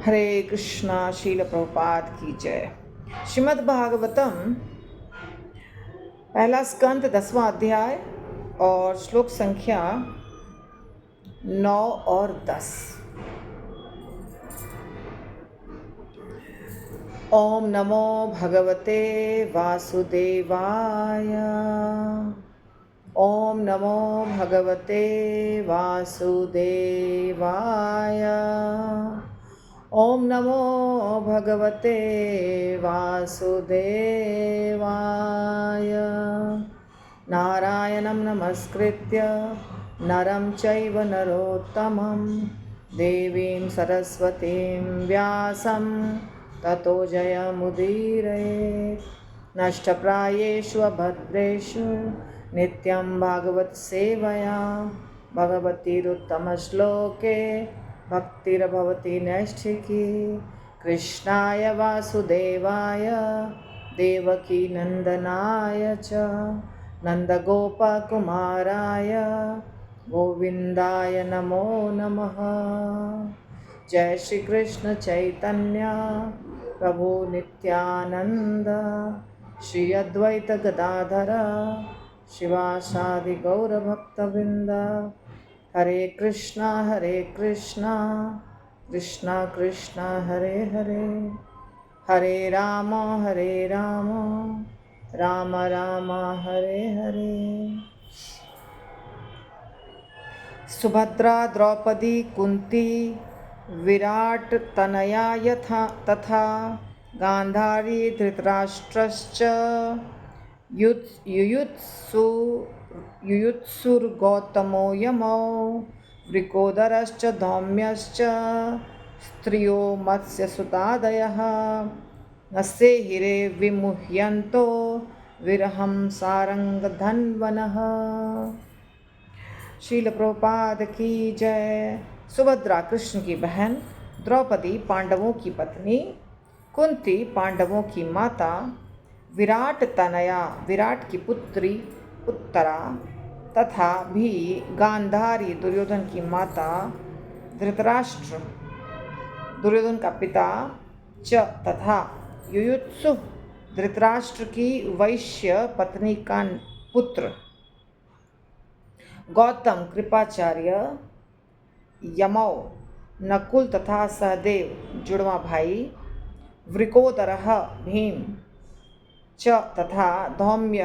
हरे कृष्णा। शील प्रभुपाद की जय। श्रीमद् भागवतम पहला स्कंद 10वां अध्याय और श्लोक संख्या 9 और 10। ओम नमो भगवते वासुदेवाय। ओम नमो भगवते वासुदेवाय। ओम नमो भगवते वासुदेवाय। नारायणं नमस्कृत्य नरं चैव नरोत्तमं देवीं सरस्वतीं व्यासं ततो जयमुदीरयेत्। नष्टप्रायेषु अभद्रेषु नित्यं भागवत सेवया भगवतीरुत्तमश्लोके भक्तिर्भवति नैष्ठिकी। कृष्णाय वासुदेवाय देवकी नंदनाय च नंदगोपकुमाराय गोविंदाय नमो नमः। जय श्री कृष्ण चैतन्य प्रभु नित्यानंद श्री अद्वैत गदाधर शिवासादि गौर भक्तवृंद। हरे कृष्णा कृष्णा कृष्णा हरे हरे, हरे राम राम राम हरे हरे। सुभद्रा द्रौपदी कुंती विराट तनया यथा तथा गांधारी धृतराष्ट्रश्च युयुत्सुर्गौतमो यमो वृकोदरश्च धौम्यश्च स्त्रियो मत्स्यसुतादयः नस्ये हिरे विमुह्यन्तो विरहं सारंगधन्वनः। शील प्रभुपाद की जय। सुभद्रा कृष्ण की बहन, द्रौपदी पांडवों की पत्नी, कुंती पांडवों की माता, विराट तनया विराट की पुत्री उत्तरा तथा भी गांधारी दुर्योधन की माता, धृतराष्ट्र दुर्योधन का पिता च तथा युयुत्सु धृतराष्ट्र की वैश्य पत्नी का पुत्र, गौतम कृपाचार्य, यमौ नकुल तथा सहदेव जुड़वा भाई, वृकोदरः भीम च तथा धौम्य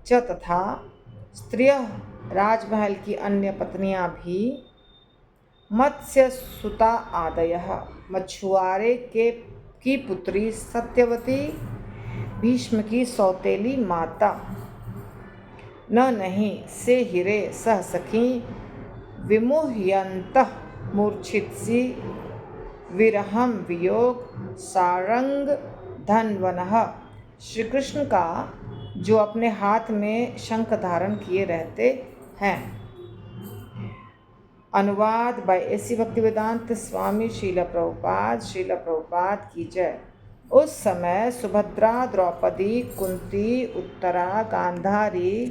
च तथा स्त्रियः राजमहल की अन्य पत्नियां भी, मत्स्य सुता आदयः मछुआरे की पुत्री सत्यवती भीष्म की सौतेली माता, नहीं से हिरे सह सखी विमुह्यन्तः मूर्छितसी विरहम वियोग सारंग धन्वनः। श्री कृष्ण का जो अपने हाथ में शंख धारण किए रहते हैं। अनुवाद बाय एसी भक्तिवेदांत स्वामी शील प्रभुपाद की जय। उस समय सुभद्रा द्रौपदी कुंती उत्तरा गांधारी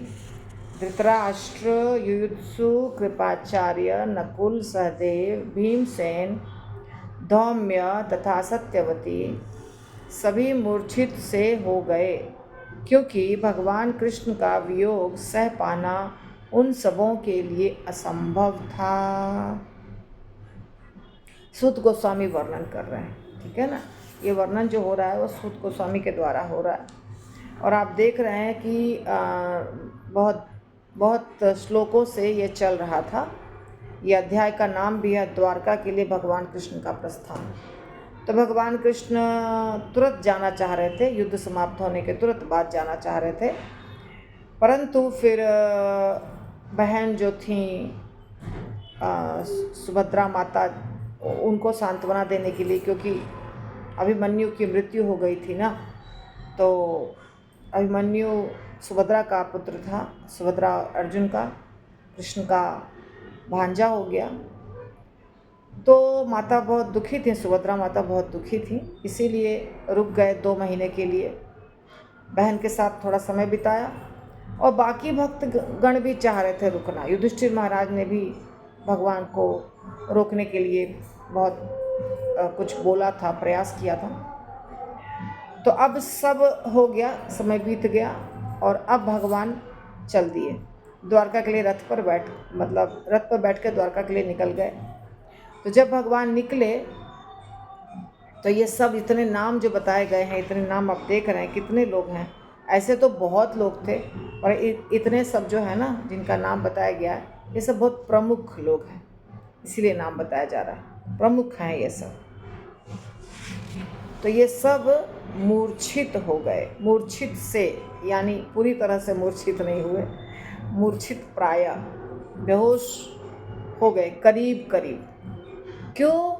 धृतराष्ट्र युयुत्सु कृपाचार्य नकुल सहदेव भीमसेन धौम्य तथा सत्यवती सभी मूर्छित से हो गए, क्योंकि भगवान कृष्ण का वियोग सह पाना उन सबों के लिए असंभव था। सूत गोस्वामी वर्णन कर रहे हैं, ठीक है ना। ये वर्णन जो हो रहा है वो सूत गोस्वामी के द्वारा हो रहा है और आप देख रहे हैं कि बहुत श्लोकों से ये चल रहा था। ये अध्याय का नाम भी है द्वारका के लिए भगवान कृष्ण का प्रस्थान। तो भगवान कृष्ण तुरंत जाना चाह रहे थे, युद्ध समाप्त होने के तुरंत बाद जाना चाह रहे थे, परंतु फिर बहन जो थी सुभद्रा माता, उनको सांत्वना देने के लिए, क्योंकि अभिमन्यु की मृत्यु हो गई थी ना, तो अभिमन्यु सुभद्रा का पुत्र था, सुभद्रा अर्जुन का, कृष्ण का भांजा हो गया। तो माता बहुत दुखी थी, सुभद्रा माता बहुत दुखी थी, इसीलिए रुक गए 2 महीने के लिए, बहन के साथ थोड़ा समय बिताया। और बाकी भक्त गण भी चाह रहे थे रुकना। युधिष्ठिर महाराज ने भी भगवान को रोकने के लिए बहुत कुछ बोला था, प्रयास किया था। तो अब सब हो गया, समय बीत गया और अब भगवान चल दिए द्वारका के लिए। रथ पर बैठ के द्वारका के लिए निकल गए। तो जब भगवान निकले तो ये सब इतने नाम जो बताए गए हैं, इतने नाम आप देख रहे हैं, कितने लोग हैं। ऐसे तो बहुत लोग थे और इतने सब जो है ना जिनका नाम बताया गया है, ये सब बहुत प्रमुख लोग हैं, इसीलिए नाम बताया जा रहा है, प्रमुख हैं ये सब। तो ये सब मूर्छित हो गए। मूर्छित से यानी पूरी तरह से मूर्छित नहीं हुए, मूर्छित प्राय बेहोश हो गए करीब करीब। क्यों?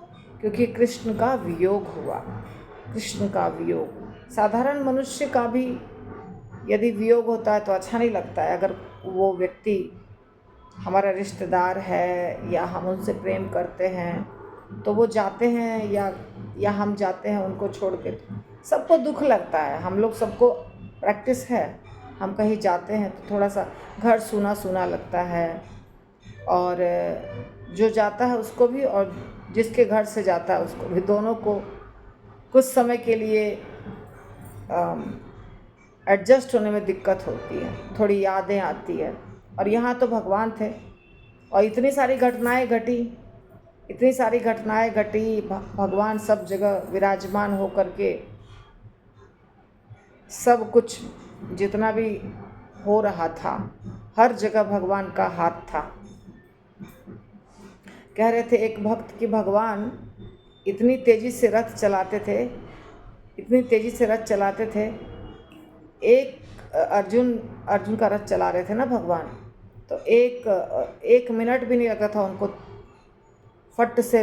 क्योंकि कृष्ण का वियोग हुआ। कृष्ण का वियोग, साधारण मनुष्य का भी यदि वियोग होता है तो अच्छा नहीं लगता है। अगर वो व्यक्ति हमारा रिश्तेदार है या हम उनसे प्रेम करते हैं तो वो जाते हैं या हम जाते हैं उनको छोड़ के, सबको दुख लगता है। हम लोग सबको प्रैक्टिस है, हम कहीं जाते हैं तो थोड़ा सा घर सूना सूना लगता है, और जो जाता है उसको भी और जिसके घर से जाता है उसको भी, दोनों को कुछ समय के लिए एडजस्ट होने में दिक्कत होती है, थोड़ी यादें आती है। और यहाँ तो भगवान थे और इतनी सारी घटनाएं घटी, भगवान सब जगह विराजमान हो करके सब कुछ जितना भी हो रहा था हर जगह भगवान का हाथ था। कह रहे थे एक भक्त कि भगवान इतनी तेज़ी से रथ चलाते थे, एक अर्जुन का रथ चला रहे थे ना भगवान, तो एक मिनट भी नहीं लगता था उनको, फट से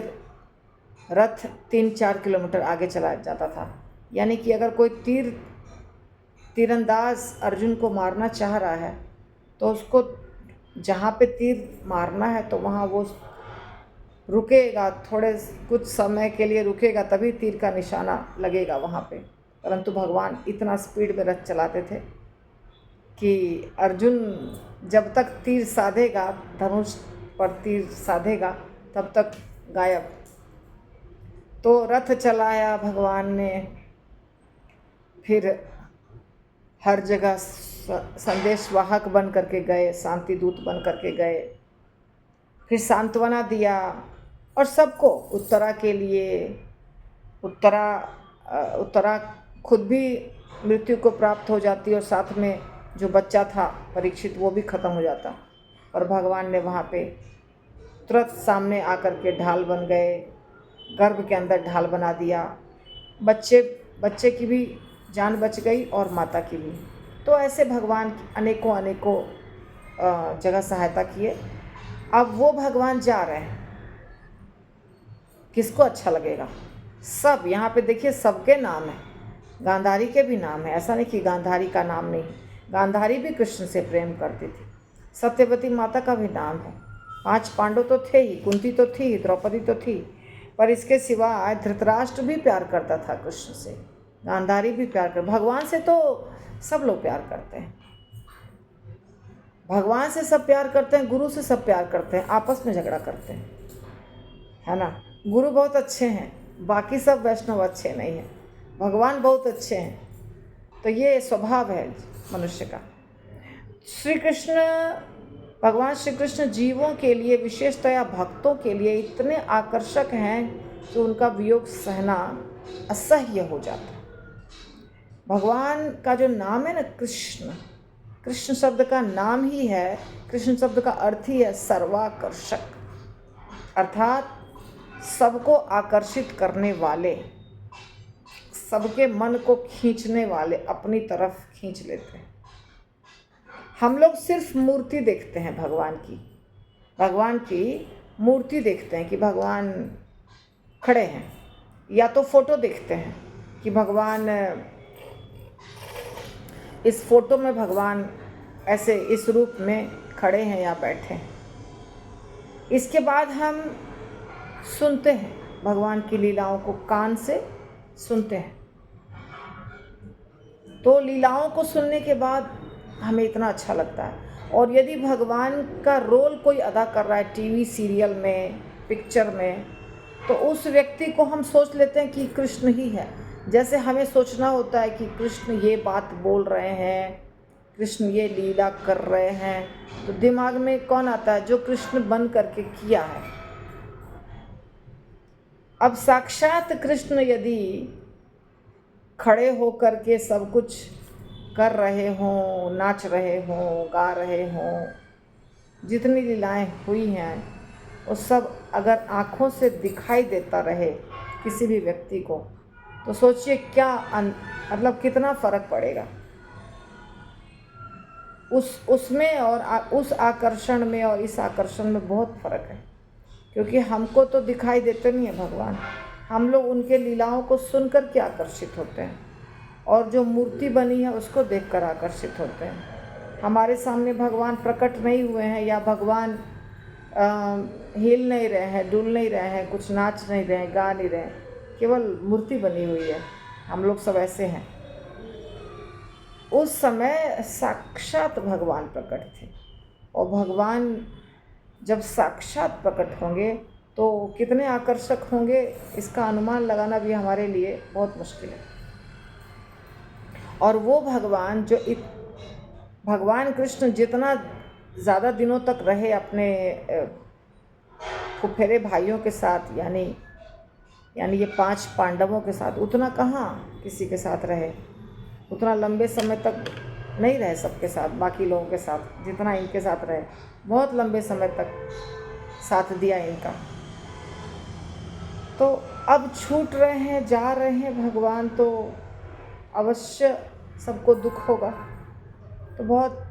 रथ 3-4 किलोमीटर आगे चला जाता था। यानी कि अगर कोई तीरंदाज अर्जुन को मारना चाह रहा है तो उसको जहाँ पे तीर मारना है तो वहाँ वो रुकेगा, थोड़े कुछ समय के लिए रुकेगा, तभी तीर का निशाना लगेगा वहाँ पे। परंतु भगवान इतना स्पीड में रथ चलाते थे कि अर्जुन जब तक तीर साधेगा, धनुष पर तीर साधेगा, तब तक गायब। तो रथ चलाया भगवान ने, फिर हर जगह संदेशवाहक बन करके गए, शांति दूत बन करके गए, फिर सांत्वना दिया और सबको। उत्तरा खुद भी मृत्यु को प्राप्त हो जाती और साथ में जो बच्चा था परीक्षित वो भी खत्म हो जाता, और भगवान ने वहाँ पे तुरंत सामने आकर के ढाल बन गए, गर्भ के अंदर ढाल बना दिया। बच्चे की भी जान बच गई और माता की भी। तो ऐसे भगवान अनेकों जगह सहायता किए। अब वो भगवान जा रहे हैं, किसको अच्छा लगेगा? सब यहाँ पे देखिए सबके नाम है, गांधारी के भी नाम है, ऐसा नहीं कि गांधारी का नाम नहीं। गांधारी भी कृष्ण से प्रेम करती थी। सत्यवती माता का भी नाम है। 5 पांडव तो थे ही, कुंती तो थी, द्रौपदी तो थी, पर इसके सिवा धृतराष्ट्र भी प्यार करता था कृष्ण से, गांधारी भी प्यार कर। भगवान से तो सब लोग प्यार करते हैं, भगवान से सब प्यार करते हैं, गुरु से सब प्यार करते हैं, आपस में झगड़ा करते हैं, है ना। गुरु बहुत अच्छे हैं, बाकी सब वैष्णव अच्छे नहीं हैं, भगवान बहुत अच्छे हैं। तो ये स्वभाव है मनुष्य का। भगवान श्री कृष्ण जीवों के लिए, विशेषतया भक्तों के लिए इतने आकर्षक हैं कि उनका वियोग सहना असह्य हो जाता है। भगवान का जो नाम है ना कृष्ण शब्द का नाम ही है, कृष्ण शब्द का अर्थ ही है सर्वाकर्षक, अर्थात सबको आकर्षित करने वाले, सबके मन को खींचने वाले, अपनी तरफ खींच लेते हैं। हम लोग सिर्फ मूर्ति देखते हैं भगवान की मूर्ति देखते हैं कि भगवान खड़े हैं, या तो फोटो देखते हैं कि भगवान, इस फोटो में भगवान ऐसे इस रूप में खड़े हैं या बैठे हैं। इसके बाद हम सुनते हैं भगवान की लीलाओं को, कान से सुनते हैं। तो लीलाओं को सुनने के बाद हमें इतना अच्छा लगता है। और यदि भगवान का रोल कोई अदा कर रहा है टीवी सीरियल में, पिक्चर में, तो उस व्यक्ति को हम सोच लेते हैं कि कृष्ण ही है। जैसे हमें सोचना होता है कि कृष्ण ये बात बोल रहे हैं, कृष्ण ये लीला कर रहे हैं, तो दिमाग में कौन आता है? जो कृष्ण बन करके किया है। अब साक्षात कृष्ण यदि खड़े हो करके सब कुछ कर रहे हों, नाच रहे हों, गा रहे हों, जितनी लीलाएं हुई हैं वो सब अगर आँखों से दिखाई देता रहे किसी भी व्यक्ति को, तो सोचिए क्या मतलब कितना फ़र्क पड़ेगा उसमें और उस आकर्षण में और इस आकर्षण में बहुत फ़र्क है। क्योंकि हमको तो दिखाई देते नहीं है भगवान, हम लोग उनके लीलाओं को सुनकर के आकर्षित होते हैं और जो मूर्ति बनी है उसको देखकर आकर्षित होते हैं। हमारे सामने भगवान प्रकट नहीं हुए हैं या भगवान हिल नहीं रहे हैं, डुल नहीं रहे हैं, कुछ नाच नहीं रहे हैं, गा नहीं रहे हैं, केवल मूर्ति बनी हुई है। हम लोग सब ऐसे हैं। उस समय साक्षात भगवान प्रकट थे और भगवान जब साक्षात प्रकट होंगे तो कितने आकर्षक होंगे, इसका अनुमान लगाना भी हमारे लिए बहुत मुश्किल है। और वो भगवान जो भगवान कृष्ण जितना ज़्यादा दिनों तक रहे अपने फुफेरे भाइयों के साथ, यानी ये 5 पांडवों के साथ, उतना कहाँ किसी के साथ रहे, उतना लंबे समय तक नहीं रहे सबके साथ, बाकी लोगों के साथ जितना इनके साथ रहे। बहुत लंबे समय तक साथ दिया इनका। तो अब छूट रहे हैं, जा रहे हैं भगवान, तो अवश्य सबको दुख होगा। तो बहुत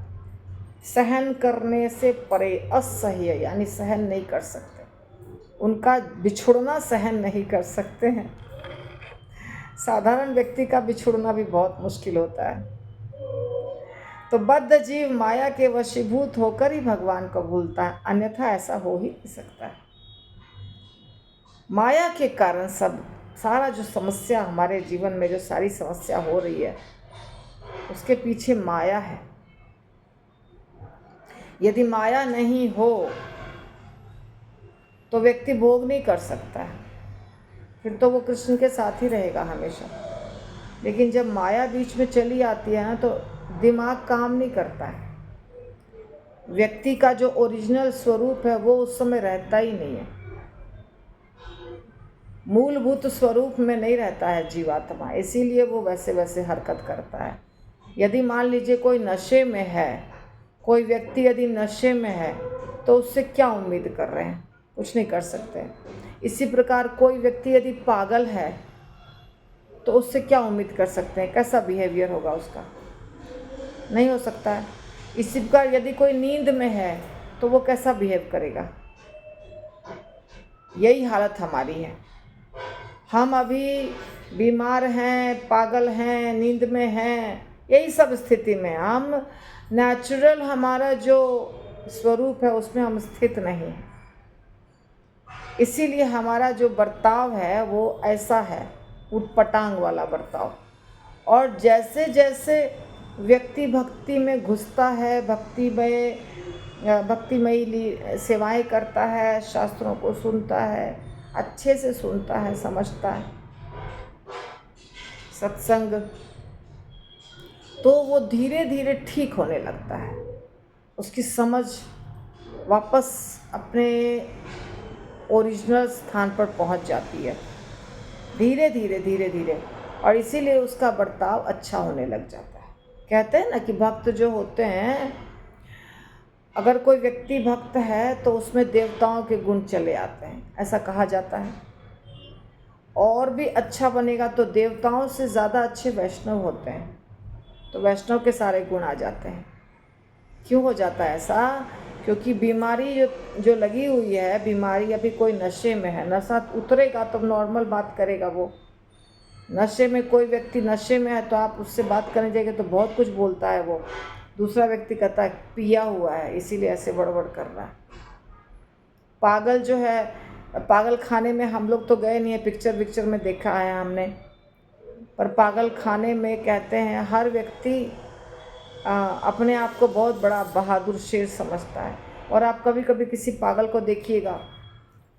सहन करने से परे, असह्य यानी सहन नहीं कर सकते, उनका बिछुड़ना सहन नहीं कर सकते हैं। साधारण व्यक्ति का बिछुड़ना भी बहुत मुश्किल होता है। तो बद्ध जीव माया के वशीभूत होकर ही भगवान को भूलता है, अन्यथा ऐसा हो ही नहीं सकता है। माया के कारण सारा जो समस्या हमारे जीवन में, जो सारी समस्या हो रही है, उसके पीछे माया है। यदि माया नहीं हो तो व्यक्ति भोग नहीं कर सकता है, फिर तो वो कृष्ण के साथ ही रहेगा हमेशा। लेकिन जब माया बीच में चली आती है ना, तो दिमाग काम नहीं करता है। व्यक्ति का जो ओरिजिनल स्वरूप है वो उस समय रहता ही नहीं है, मूलभूत स्वरूप में नहीं रहता है जीवात्मा, इसीलिए वो वैसे वैसे हरकत करता है। यदि मान लीजिए कोई नशे में है, कोई व्यक्ति यदि नशे में है, तो उससे क्या उम्मीद कर रहे हैं? कुछ नहीं कर सकते। इसी प्रकार कोई व्यक्ति यदि पागल है तो उससे क्या उम्मीद कर सकते हैं? कैसा बिहेवियर होगा उसका? नहीं हो सकता है। इसी प्रकार यदि कोई नींद में है तो वो कैसा बिहेव करेगा? यही हालत हमारी है। हम अभी बीमार हैं, पागल हैं, नींद में हैं, यही सब स्थिति में हम नेचुरल हमारा जो स्वरूप है उसमें हम स्थित नहीं हैं। इसीलिए हमारा जो बर्ताव है वो ऐसा है, उटपटांग वाला बर्ताव। और जैसे जैसे व्यक्ति भक्ति में घुसता है, भक्तिमयी सेवाएं करता है, शास्त्रों को सुनता है, अच्छे से सुनता है, समझता है सत्संग, तो वो धीरे धीरे ठीक होने लगता है। उसकी समझ वापस अपने ओरिजिनल स्थान पर पहुंच जाती है, धीरे धीरे धीरे धीरे, और इसीलिए उसका बर्ताव अच्छा होने लग जाता है। कहते हैं ना कि भक्त जो होते हैं, अगर कोई व्यक्ति भक्त है तो उसमें देवताओं के गुण चले आते हैं, ऐसा कहा जाता है। और भी अच्छा बनेगा तो देवताओं से ज़्यादा अच्छे वैष्णव होते हैं, तो वैष्णव के सारे गुण आ जाते हैं। क्यों हो जाता है ऐसा? क्योंकि बीमारी जो लगी हुई है, बीमारी अभी कोई नशे में है, नशा उतरेगा तो नॉर्मल बात करेगा। वो नशे में, कोई व्यक्ति नशे में है तो आप उससे बात करने जाएंगे तो बहुत कुछ बोलता है वो। दूसरा व्यक्ति कहता है पिया हुआ है इसीलिए ऐसे बड़बड़ कर रहा है। पागल जो है, पागल खाने में हम लोग तो गए नहीं है, पिक्चर में देखा है हमने, पर पागल खाने में कहते हैं हर व्यक्ति अपने आप को बहुत बड़ा बहादुर शेर समझता है। और आप कभी कभी किसी पागल को देखिएगा,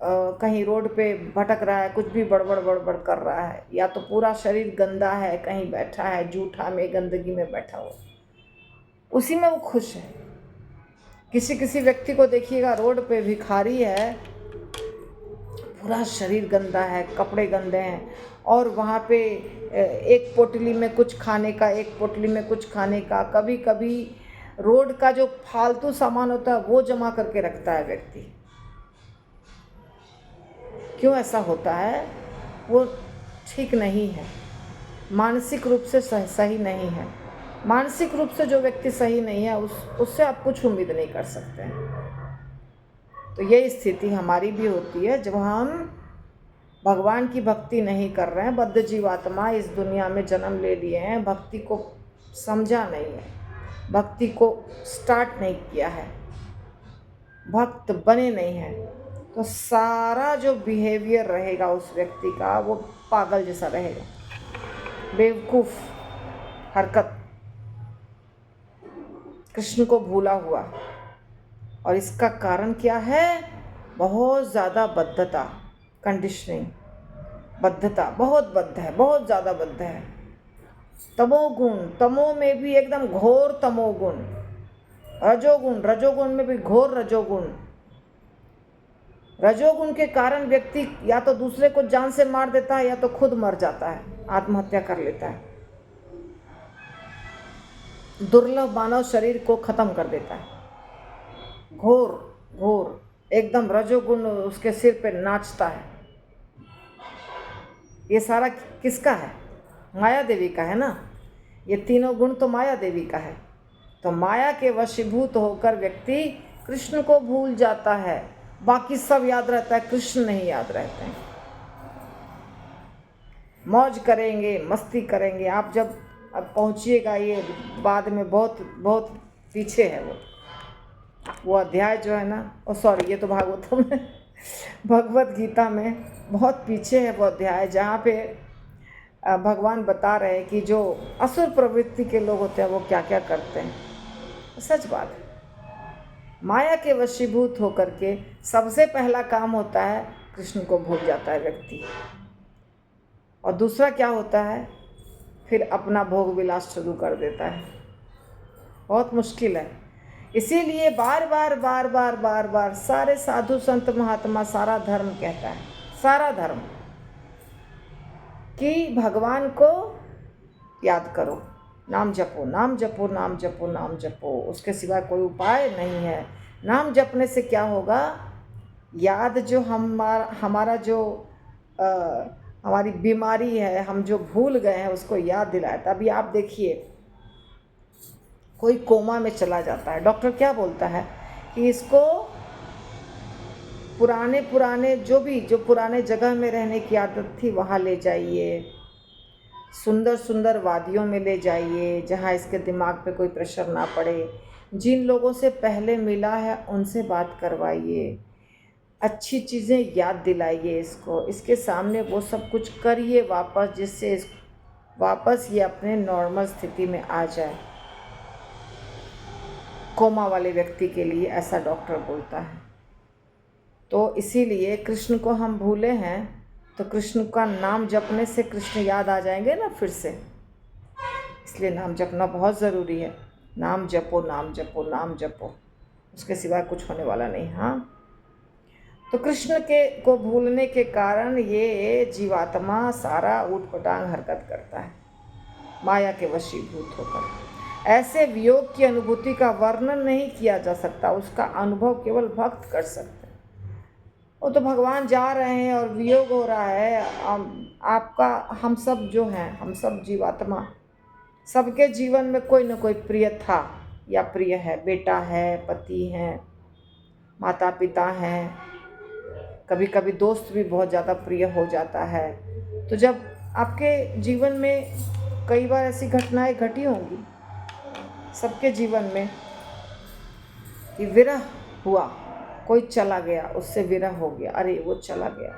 कहीं रोड पे भटक रहा है, कुछ भी बड़बड़ बड़बड़ कर रहा है, या तो पूरा शरीर गंदा है, कहीं बैठा है जूठा में, गंदगी में बैठा हुआ, उसी में वो खुश है। किसी किसी व्यक्ति को देखिएगा रोड पे भिखारी है, पूरा शरीर गंदा है, कपड़े गंदे हैं, और वहाँ पे एक पोटली में कुछ खाने का, एक पोटली में कुछ खाने का, कभी कभी रोड का जो फालतू सामान होता है वो जमा करके रखता है व्यक्ति। क्यों ऐसा होता है? वो ठीक नहीं है, मानसिक रूप से सही नहीं है। मानसिक रूप से जो व्यक्ति सही नहीं है उससे आप कुछ उम्मीद नहीं कर सकते हैं। तो ये स्थिति हमारी भी होती है जब हम भगवान की भक्ति नहीं कर रहे हैं। बद्ध जीवात्मा इस दुनिया में जन्म ले लिए हैं, भक्ति को समझा नहीं है, भक्ति को स्टार्ट नहीं किया है, भक्त बने नहीं हैं, तो सारा जो बिहेवियर रहेगा उस व्यक्ति का वो पागल जैसा रहेगा, बेवकूफ़ हरकत, कृष्ण को भूला हुआ। और इसका कारण क्या है? बहुत ज़्यादा बद्धता, कंडीशनिंग, बद्धता, बहुत बद्ध है, बहुत ज़्यादा बद्ध है। तमोगुण, तमो में भी एकदम घोर तमोगुण, रजोगुण, रजोगुण में भी घोर रजोगुण। रजोगुण के कारण व्यक्ति या तो दूसरे को जान से मार देता है या तो खुद मर जाता है, आत्महत्या कर लेता है, दुर्लभ मानव शरीर को खत्म कर देता है। घोर घोर एकदम रजोगुण उसके सिर पे नाचता है। ये सारा किसका है? माया देवी का है ना। ये तीनों गुण तो माया देवी का है। तो माया के वशीभूत होकर व्यक्ति कृष्ण को भूल जाता है, बाकी सब याद रहता है, कृष्ण नहीं याद रहते हैं। मौज करेंगे, मस्ती करेंगे। आप जब अब पहुँचिएगा, ये बाद में बहुत बहुत पीछे है वो अध्याय जो है ना, सॉरी, ये तो भागवतम में, भगवत गीता में बहुत पीछे है वो अध्याय, जहाँ पे भगवान बता रहे हैं कि जो असुर प्रवृत्ति के लोग होते हैं वो क्या क्या करते हैं। सच बात है, माया के वशीभूत होकर के सबसे पहला काम होता है कृष्ण को भूल जाता है व्यक्ति। और दूसरा क्या होता है? फिर अपना भोग विलास शुरू कर देता है। बहुत मुश्किल है। इसीलिए बार बार बार बार बार बार सारे साधु संत महात्मा, सारा धर्म कहता है, सारा धर्म, कि भगवान को याद करो, नाम जपो, नाम जपो, नाम जपो, नाम जपो, उसके सिवा कोई उपाय नहीं है। नाम जपने से क्या होगा? याद जो हमारा जो हमारी बीमारी है, हम जो भूल गए हैं उसको याद दिलाता। अभी आप देखिए, कोई कोमा में चला जाता है, डॉक्टर क्या बोलता है कि इसको पुराने जो पुराने जगह में रहने की आदत थी वहाँ ले जाइए, सुंदर सुंदर वादियों में ले जाइए जहाँ इसके दिमाग पे कोई प्रेशर ना पड़े, जिन लोगों से पहले मिला है उनसे बात करवाइए, अच्छी चीज़ें याद दिलाइए इसको, इसके सामने वो सब कुछ करिए वापस, जिससे वापस ये अपने नॉर्मल स्थिति में आ जाए। कोमा वाले व्यक्ति के लिए ऐसा डॉक्टर बोलता है। तो इसीलिए कृष्ण को हम भूले हैं, तो कृष्ण का नाम जपने से कृष्ण याद आ जाएंगे ना फिर से। इसलिए नाम जपना बहुत ज़रूरी है। नाम जपो, नाम जपो, नाम जपो, उसके सिवाय कुछ होने वाला नहीं। हाँ, तो कृष्ण को भूलने के कारण ये जीवात्मा सारा ऊटपटांग हरकत करता है, माया के वशीभूत होकर। ऐसे वियोग की अनुभूति का वर्णन नहीं किया जा सकता, उसका अनुभव केवल भक्त कर सकते हैं। वो तो भगवान जा रहे हैं और वियोग हो रहा है आपका। हम सब जो हैं, हम सब जीवात्मा, सबके जीवन में कोई न कोई प्रिय था या प्रिय है। बेटा है, पति हैं, माता पिता हैं, कभी कभी दोस्त भी बहुत ज़्यादा प्रिय हो जाता है। तो जब आपके जीवन में कई बार ऐसी घटनाएं घटी होंगी सबके जीवन में कि विरह हुआ, कोई चला गया, उससे विरह हो गया, अरे वो चला गया,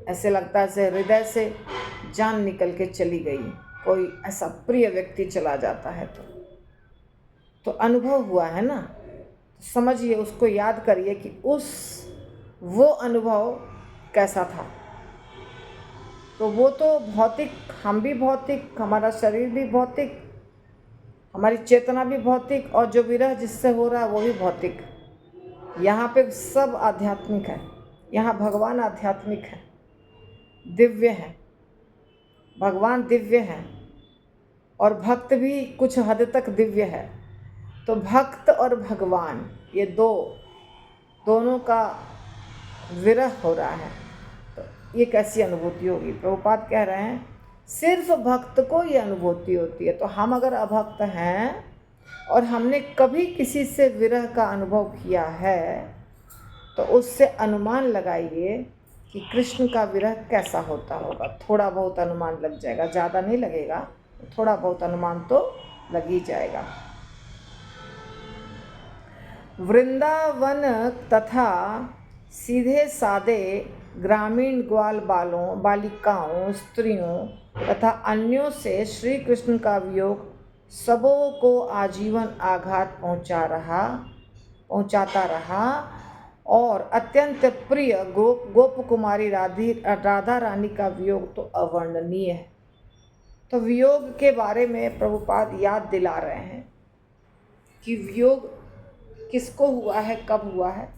ऐसे लगता है जैसे हृदय से जान निकल के चली गई। कोई ऐसा प्रिय व्यक्ति चला जाता है तो अनुभव हुआ है ना। समझिए, उसको याद करिए कि उस वो अनुभव कैसा था। तो वो तो भौतिक, हम भी भौतिक, हमारा शरीर भी भौतिक, हमारी चेतना भी भौतिक, और जो विरह जिससे हो रहा है वो भी भौतिक। यहाँ पे सब आध्यात्मिक है, यहाँ भगवान आध्यात्मिक है, दिव्य है, भगवान दिव्य हैं और भक्त भी कुछ हद तक दिव्य है। तो भक्त और भगवान ये दोनों का विरह हो रहा है, तो ये कैसी अनुभूति होगी। प्रभुपाद कह रहे हैं सिर्फ भक्त को ये अनुभूति होती है। तो हम अगर अभक्त हैं और हमने कभी किसी से विरह का अनुभव किया है तो उससे अनुमान लगाइए कि कृष्ण का विरह कैसा होता होगा। थोड़ा बहुत अनुमान लग जाएगा, ज़्यादा नहीं लगेगा, थोड़ा बहुत अनुमान तो लग ही जाएगा। वृंदावन तथा सीधे सादे ग्रामीण ग्वाल बालों, बालिकाओं, स्त्रियों तथा अन्यों से श्री कृष्ण का वियोग सबों को आजीवन आघात पहुंचाता रहा और अत्यंत प्रिय गोप कुमारी राधा रानी का वियोग तो अवर्णनीय है। तो वियोग के बारे में प्रभुपाद याद दिला रहे हैं कि वियोग किसको हुआ है, कब हुआ है,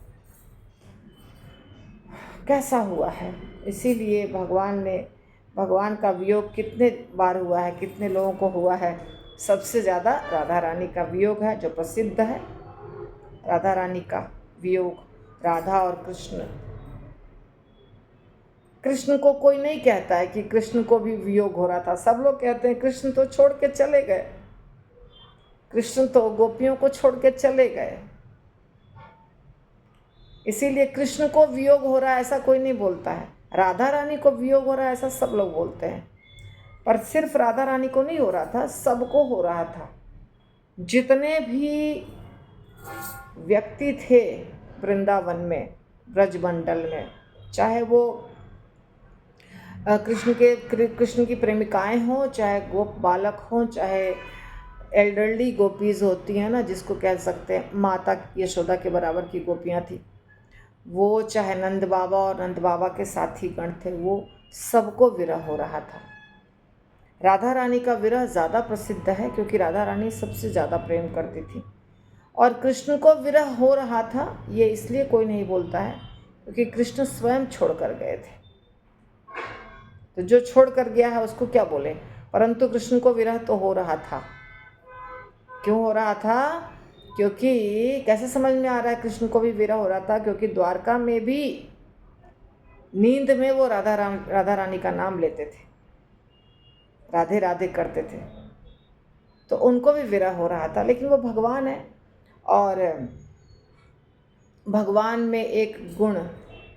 कैसा हुआ है। इसीलिए भगवान का वियोग कितने बार हुआ है, कितने लोगों को हुआ है। सबसे ज़्यादा राधा रानी का वियोग है जो प्रसिद्ध है। राधा रानी का वियोग, राधा और कृष्ण को कोई नहीं कहता है कि कृष्ण को भी वियोग हो रहा था। सब लोग कहते हैं कृष्ण तो छोड़ के चले गए, कृष्ण तो गोपियों को छोड़ के चले गए। इसीलिए कृष्ण को वियोग हो रहा है ऐसा कोई नहीं बोलता है। राधा रानी को वियोग हो रहा है ऐसा सब लोग बोलते हैं, पर सिर्फ राधा रानी को नहीं हो रहा था, सबको हो रहा था। जितने भी व्यक्ति थे वृंदावन में, ब्रजमंडल में, चाहे वो कृष्ण की प्रेमिकाएं हों, चाहे गोप बालक हों, चाहे एल्डरली गोपीज होती हैं ना, जिसको कह सकते हैं माता यशोदा के बराबर की गोपियां थी वो, चाहे नंद बाबा और नंद बाबा के साथी गण थे, वो सबको विरह हो रहा था। राधा रानी का विरह ज़्यादा प्रसिद्ध है क्योंकि राधा रानी सबसे ज़्यादा प्रेम करती थी। और कृष्ण को विरह हो रहा था ये इसलिए कोई नहीं बोलता है क्योंकि कृष्ण स्वयं छोड़ कर गए थे। तो जो छोड़ कर गया है उसको क्या बोले, परंतु कृष्ण को विरह तो हो रहा था। क्यों हो रहा था? क्योंकि कैसे समझ में आ रहा है कृष्ण को भी विरह हो रहा था? क्योंकि द्वारका में भी नींद में वो राधा रानी का नाम लेते थे, राधे राधे करते थे, तो उनको भी विरह हो रहा था। लेकिन वो भगवान है और भगवान में एक गुण,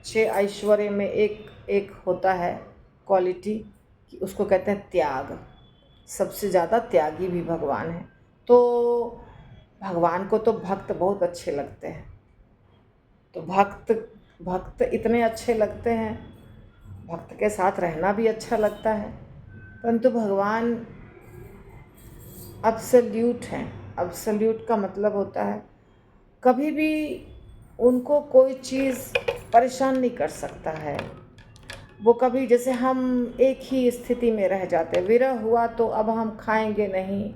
6 ऐश्वर्य में एक होता है क्वालिटी कि उसको कहते हैं त्याग। सबसे ज़्यादा त्यागी भी भगवान है। तो भगवान को तो भक्त बहुत अच्छे लगते हैं। तो भक्त इतने अच्छे लगते हैं, भक्त के साथ रहना भी अच्छा लगता है। परंतु भगवान अब्सोल्यूट हैं। अब्सोल्यूट का मतलब होता है कभी भी उनको कोई चीज़ परेशान नहीं कर सकता है। वो कभी, जैसे हम एक ही स्थिति में रह जाते, विरह हुआ तो अब हम खाएंगे नहीं,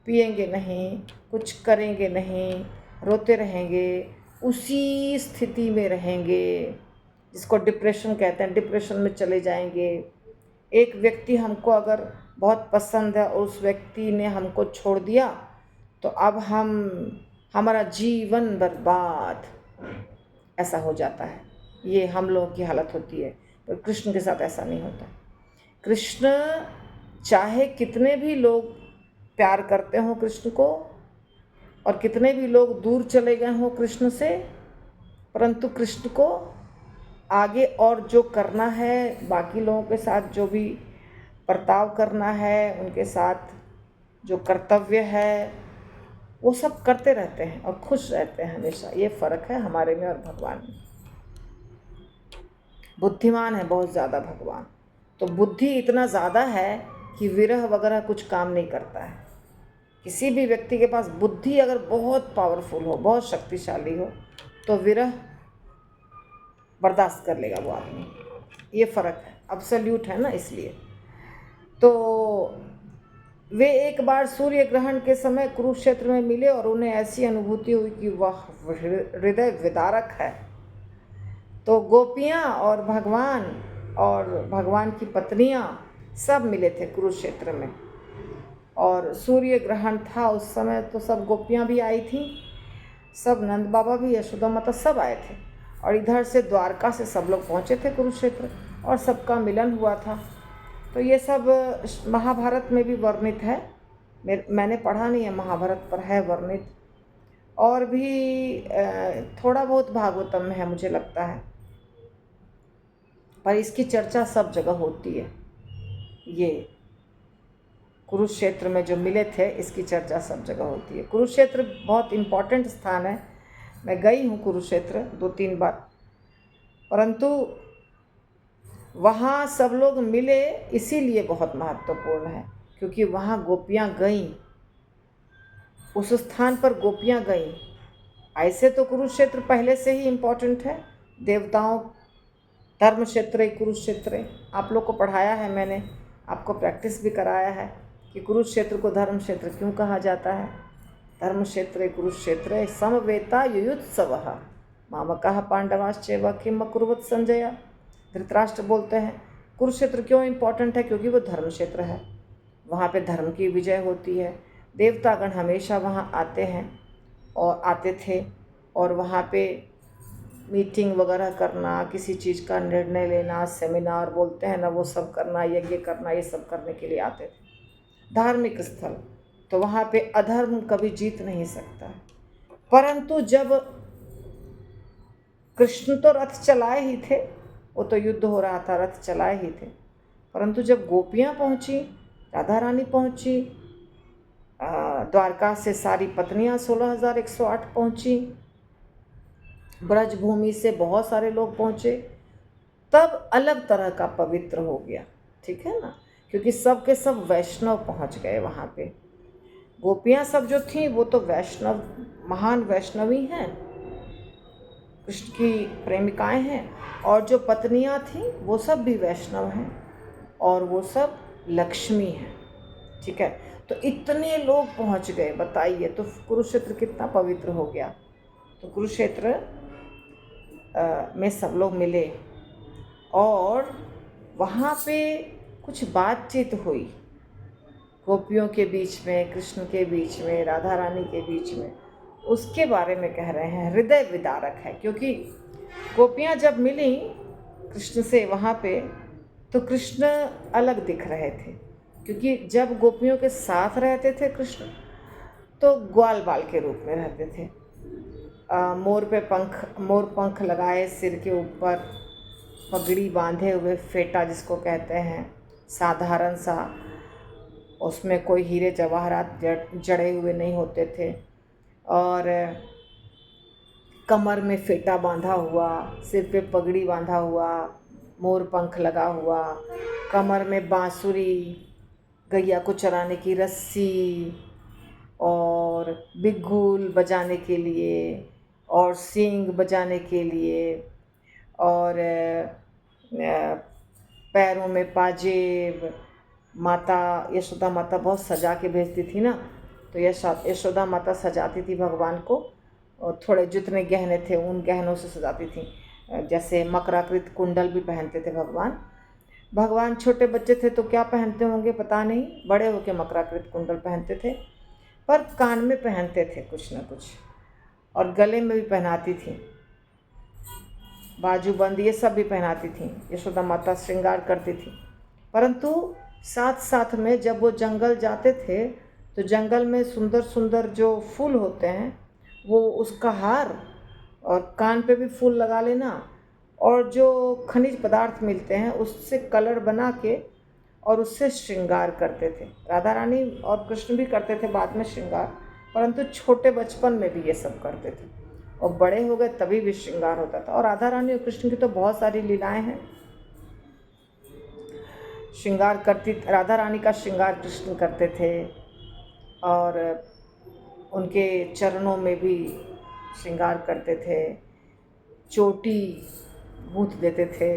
पिएंगे नहीं, कुछ करेंगे नहीं, रोते रहेंगे, उसी स्थिति में रहेंगे, जिसको डिप्रेशन कहते हैं, डिप्रेशन में चले जाएंगे। एक व्यक्ति हमको अगर बहुत पसंद है और उस व्यक्ति ने हमको छोड़ दिया तो अब हमारा जीवन बर्बाद, ऐसा हो जाता है। ये हम लोगों की हालत होती है। पर कृष्ण के साथ ऐसा नहीं होता। कृष्ण चाहे कितने भी लोग प्यार करते हों कृष्ण को और कितने भी लोग दूर चले गए हों कृष्ण से, परंतु कृष्ण को आगे और जो करना है, बाकी लोगों के साथ जो भी बर्ताव करना है, उनके साथ जो कर्तव्य है, वो सब करते रहते हैं और खुश रहते हैं हमेशा। ये फ़र्क है हमारे में और भगवान में। बुद्धिमान है बहुत ज़्यादा भगवान। तो बुद्धि इतना ज़्यादा है कि विरह वगैरह कुछ काम नहीं करता है। किसी भी व्यक्ति के पास बुद्धि अगर बहुत पावरफुल हो, बहुत शक्तिशाली हो, तो विरह बर्दाश्त कर लेगा वो आदमी, ये फ़र्क है, अब्सोल्यूट है ना, इसलिए। तो वे एक बार सूर्य ग्रहण के समय कुरुक्षेत्र में मिले और उन्हें ऐसी अनुभूति हुई कि वह हृदय विदारक है। तो गोपियाँ और भगवान की पत्नियाँ सब मिले थे कुरुक्षेत्र में, और सूर्य ग्रहण था उस समय, तो सब गोपियाँ भी आई थीं, सब नंद बाबा भी, यशोदा माता सब आए थे, और इधर से द्वारका से सब लोग पहुँचे थे कुरुक्षेत्र, और सबका मिलन हुआ था। तो ये सब महाभारत में भी वर्णित है, मैंने पढ़ा नहीं है महाभारत, पर है वर्णित, और भी थोड़ा बहुत भागवतम में है मुझे लगता है, पर इसकी चर्चा सब जगह होती है। ये कुरुक्षेत्र में जो मिले थे, इसकी चर्चा सब जगह होती है। कुरुक्षेत्र बहुत इम्पॉर्टेंट स्थान है, मैं गई हूँ कुरुक्षेत्र 2-3 बार, परंतु वहाँ सब लोग मिले इसीलिए बहुत महत्वपूर्ण है, क्योंकि वहाँ गोपियाँ गईं, उस स्थान पर गोपियाँ गईं। ऐसे तो कुरुक्षेत्र पहले से ही इम्पोर्टेंट है, देवताओं धर्म क्षेत्र कुरुक्षेत्र, आप लोग को पढ़ाया है मैंने, आपको प्रैक्टिस भी कराया है कि कुरुक्षेत्र को धर्म क्षेत्र क्यों कहा जाता है। धर्म क्षेत्र कुरुक्षेत्र समवेता युयुत्सवः मामकः पांडवाश्चैव किम अकुर्वत संजय। धृतराष्ट्र बोलते हैं कुरुक्षेत्र क्यों इम्पोर्टेंट है, क्योंकि वो धर्म क्षेत्र है, वहाँ पे धर्म की विजय होती है। देवतागण हमेशा वहाँ आते हैं और आते थे, और वहाँ पे मीटिंग वगैरह करना, किसी चीज़ का निर्णय लेना, सेमिनार बोलते हैं ना, वो सब करना, यज्ञ करना, ये सब करने के लिए आते थे। धार्मिक स्थल, तो वहाँ पे अधर्म कभी जीत नहीं सकता। परंतु जब कृष्ण तो रथ चलाए ही थे, वो तो युद्ध हो रहा था, रथ चलाए ही थे, परंतु जब गोपियाँ पहुँची, राधा रानी पहुँची, द्वारका से सारी पत्नियाँ 16,108 पहुँची, ब्रजभूमि से बहुत सारे लोग पहुँचे, तब अलग तरह का पवित्र हो गया, ठीक है ना, क्योंकि सब के सब वैष्णव पहुँच गए वहाँ पे। गोपियाँ सब जो थीं वो तो वैष्णव, महान वैष्णवी हैं, कृष्ण की प्रेमिकाएं हैं, और जो पत्नियाँ थीं वो सब भी वैष्णव हैं, और वो सब लक्ष्मी हैं, ठीक है। तो इतने लोग पहुँच गए, बताइए, तो कुरुक्षेत्र कितना पवित्र हो गया। तो कुरुक्षेत्र में सब लोग मिले, और वहाँ पे कुछ बातचीत हुई गोपियों के बीच में, कृष्ण के बीच में, राधा रानी के बीच में, उसके बारे में कह रहे हैं, हृदय विदारक है। क्योंकि गोपियाँ जब मिली कृष्ण से वहाँ पे, तो कृष्ण अलग दिख रहे थे, क्योंकि जब गोपियों के साथ रहते थे कृष्ण तो ग्वाल बाल के रूप में रहते थे, मोर पंख लगाए सिर के ऊपर, पगड़ी बांधे हुए, फेटा जिसको कहते हैं, साधारण सा, उसमें कोई हीरे जवाहरात जड़े हुए नहीं होते थे, और कमर में फेटा बांधा हुआ, सिर पे पगड़ी बांधा हुआ, मोर पंख लगा हुआ, कमर में बांसुरी, गैया को चराने की रस्सी, और बिगुल बजाने के लिए, और सींग बजाने के लिए, और पैरों में पाजेब। माता यशोदा माता बहुत सजा के भेजती थी ना, तो यशोदा माता सजाती थी भगवान को, और थोड़े जितने गहने थे उन गहनों से सजाती थी, जैसे मकराकृत कुंडल भी पहनते थे भगवान छोटे बच्चे थे तो क्या पहनते होंगे पता नहीं, बड़े होके मकराकृत कुंडल पहनते थे, पर कान में पहनते थे कुछ न कुछ, और गले में भी पहनाती थी, बाजूबंद ये सब भी पहनाती थी, यशोदा माता श्रृंगार करती थी। परंतु साथ साथ में जब वो जंगल जाते थे, तो जंगल में सुंदर सुंदर जो फूल होते हैं वो उसका हार, और कान पे भी फूल लगा लेना, और जो खनिज पदार्थ मिलते हैं उससे कलर बना के और उससे श्रृंगार करते थे। राधा रानी और कृष्ण भी करते थे बाद में श्रृंगार, परंतु छोटे बचपन में भी ये सब करते थे, और बड़े हो गए तभी भी श्रृंगार होता था। और राधा रानी और कृष्ण की तो बहुत सारी लीलाएं हैं, श्रृंगार करती, राधा रानी का श्रृंगार कृष्ण करते थे, और उनके चरणों में भी श्रृंगार करते थे, चोटी गूंथ देते थे।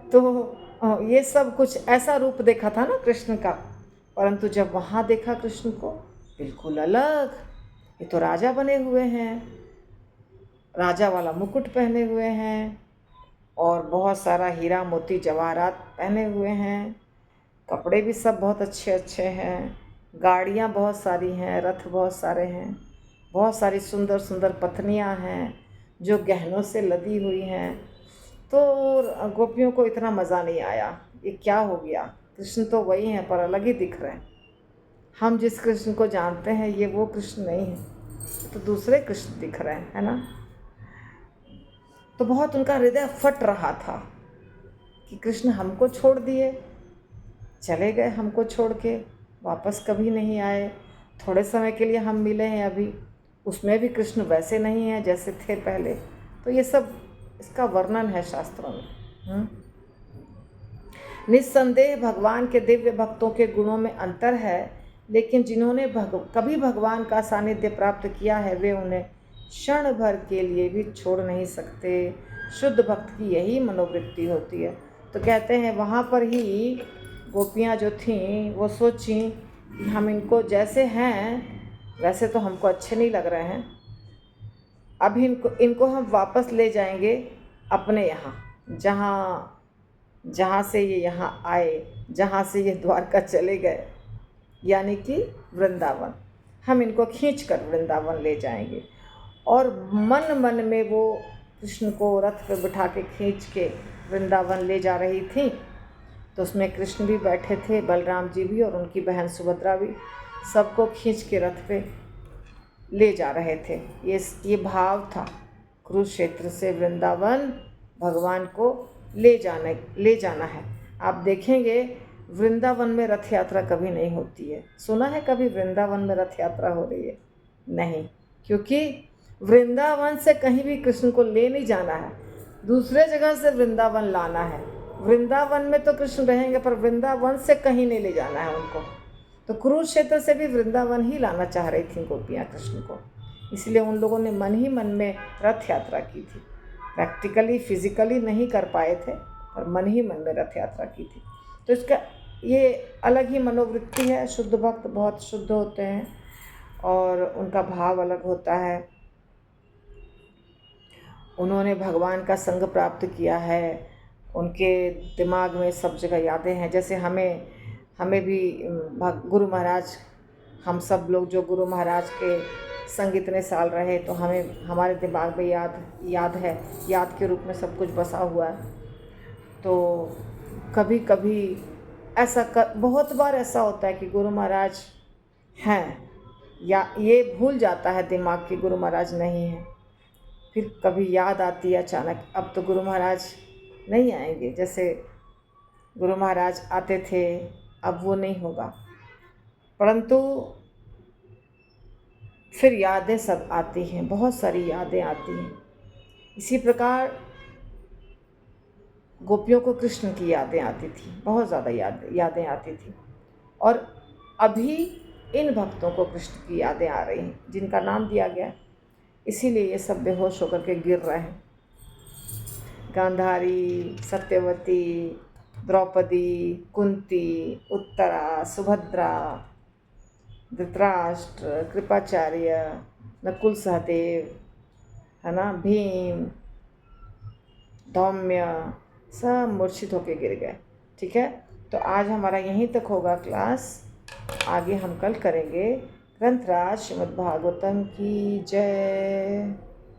तो ये सब कुछ ऐसा रूप देखा था ना कृष्ण का, परंतु जब वहाँ देखा कृष्ण को, बिल्कुल अलग। ये तो राजा बने हुए हैं, राजा वाला मुकुट पहने हुए हैं और बहुत सारा हीरा मोती जवाहरात पहने हुए हैं, कपड़े भी सब बहुत अच्छे अच्छे हैं, गाड़ियाँ बहुत सारी हैं, रथ बहुत सारे हैं, बहुत सारी सुंदर सुंदर पत्नियाँ हैं जो गहनों से लदी हुई हैं। तो गोपियों को इतना मज़ा नहीं आया, ये क्या हो गया, कृष्ण तो वही हैं पर अलग ही दिख रहे हैं। हम जिस कृष्ण को जानते हैं ये वो कृष्ण नहीं है, तो दूसरे कृष्ण दिख रहे हैं, है ना। तो बहुत उनका हृदय फट रहा था कि कृष्ण हमको छोड़ दिए, चले गए हमको छोड़ के, वापस कभी नहीं आए। थोड़े समय के लिए हम मिले हैं अभी, उसमें भी कृष्ण वैसे नहीं हैं जैसे थे पहले। तो ये सब इसका वर्णन है शास्त्रों में। निस्संदेह भगवान के दिव्य भक्तों के गुणों में अंतर है, लेकिन जिन्होंने कभी भगवान का सानिध्य प्राप्त किया है वे उन्हें क्षण भर के लिए भी छोड़ नहीं सकते। शुद्ध भक्त की यही मनोवृत्ति होती है। तो कहते हैं वहाँ पर ही गोपियाँ जो थीं वो सोची कि हम इनको जैसे हैं वैसे तो हमको अच्छे नहीं लग रहे हैं, अब इनको हम वापस ले जाएंगे अपने यहाँ, जहाँ से ये यहाँ आए, जहाँ से ये द्वारका चले गए, यानी कि वृंदावन। हम इनको खींच कर वृंदावन ले जाएंगे। और मन मन में वो कृष्ण को रथ पे बिठा के खींच के वृंदावन ले जा रही थी। तो उसमें कृष्ण भी बैठे थे, बलराम जी भी और उनकी बहन सुभद्रा भी, सबको खींच के रथ पे ले जा रहे थे। ये भाव था, कुरुक्षेत्र से वृंदावन भगवान को ले जाना है। आप देखेंगे वृंदावन में रथ यात्रा कभी नहीं होती है। सुना है कभी वृंदावन में रथ यात्रा हो रही है? नहीं, क्योंकि वृंदावन से कहीं भी कृष्ण को ले नहीं जाना है, दूसरे जगह से वृंदावन लाना है। वृंदावन में तो कृष्ण रहेंगे पर वृंदावन से कहीं नहीं ले जाना है उनको। तो कुरुक्षेत्र से भी वृंदावन ही लाना चाह रही थी गोपियाँ कृष्ण को, इसलिए उन लोगों ने मन ही मन में रथ यात्रा की थी। प्रैक्टिकली फिजिकली नहीं कर पाए थे, पर मन ही मन में रथ यात्रा की थी। तो इसका ये अलग ही मनोवृत्ति है। शुद्ध भक्त बहुत शुद्ध होते हैं और उनका भाव अलग होता है। उन्होंने भगवान का संग प्राप्त किया है, उनके दिमाग में सब जगह यादें हैं। जैसे हमें भी गुरु महाराज, हम सब लोग जो गुरु महाराज के संग इतने साल रहे, तो हमें हमारे दिमाग में याद है, याद के रूप में सब कुछ बसा हुआ है। तो कभी कभी बहुत बार ऐसा होता है कि गुरु महाराज हैं या ये भूल जाता है दिमाग कि गुरु महाराज नहीं है। फिर कभी याद आती है अचानक, अब तो गुरु महाराज नहीं आएंगे, जैसे गुरु महाराज आते थे अब वो नहीं होगा। परंतु फिर यादें सब आती हैं, बहुत सारी यादें आती हैं। इसी प्रकार गोपियों को कृष्ण की यादें आती थी, बहुत ज़्यादा यादें आती थी। और अभी इन भक्तों को कृष्ण की यादें आ रही हैं जिनका नाम दिया गया, इसीलिए ये सब बेहोश होकर के गिर रहे हैं। गांधारी, सत्यवती, द्रौपदी, कुंती, उत्तरा, सुभद्रा, धृतराष्ट्र, कृपाचार्य, नकुल सहदेव, है ना, भीम, धौम्य, सब मूर्छित होके गिर गए। ठीक है, तो आज हमारा यहीं तक होगा क्लास, आगे हम कल करेंगे। ग्रंथराज श्रीमद्भागवतम की जय।